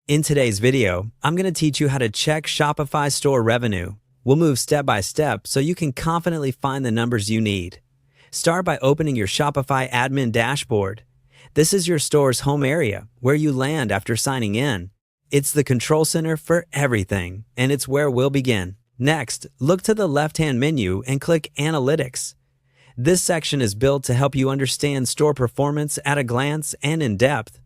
In today's video, I'm going to teach you how to check Shopify store revenue. We'll move step by step so you can confidently find the numbers you need. Start by opening your Shopify Admin dashboard. This is your store's home area, where you land after signing in. It's the control center for everything, and it's where we'll begin. Next, look to the left-hand menu and click Analytics. This section is built to help you understand store performance at a glance and in depth.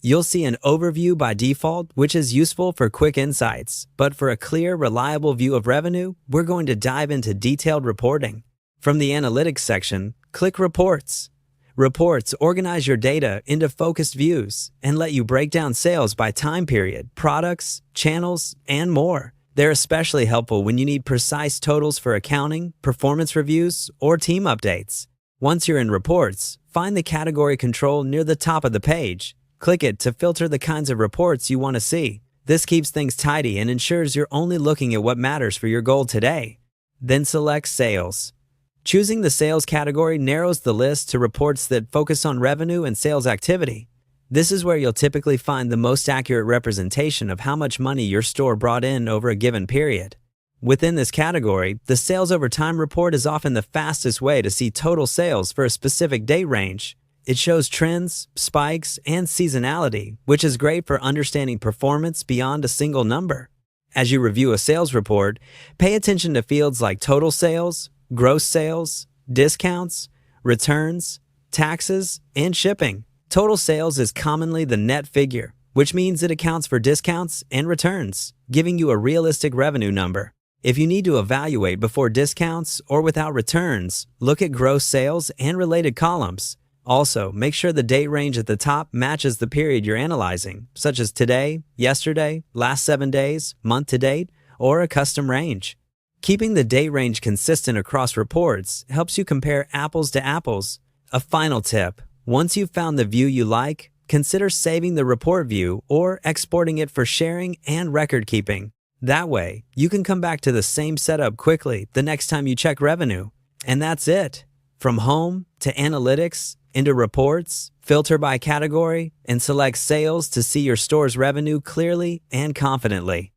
You'll see an overview by default, which is useful for quick insights, but for a clear, reliable view of revenue, we're going to dive into detailed reporting. From the Analytics section, click Reports. Reports organize your data into focused views and let you break down sales by time period, products, channels, and more. They're especially helpful when you need precise totals for accounting, performance reviews, or team updates. Once you're in Reports, find the category control near the top of the page. Click it to filter the kinds of reports you want to see. This keeps things tidy and ensures you're only looking at what matters for your goal today. Then select Sales. Choosing the sales category narrows the list to reports that focus on revenue and sales activity. This is where you'll typically find the most accurate representation of how much money your store brought in over a given period. Within this category, the Sales Over Time report is often the fastest way to see total sales for a specific date range. It shows trends, spikes, and seasonality, which is great for understanding performance beyond a single number. As you review a sales report, pay attention to fields like total sales, gross sales, discounts, returns, taxes, and shipping. Total sales is commonly the net figure, which means it accounts for discounts and returns, giving you a realistic revenue number. If you need to evaluate before discounts or without returns, look at gross sales and related columns. Also, make sure the date range at the top matches the period you're analyzing, such as today, yesterday, last 7 days, month to date, or a custom range. Keeping the date range consistent across reports helps you compare apples to apples. A final tip: once you've found the view you like, consider saving the report view or exporting it for sharing and record keeping. That way, you can come back to the same setup quickly the next time you check revenue. And that's it. From Home to Analytics, into Reports, filter by category, and select Sales to see your store's revenue clearly and confidently.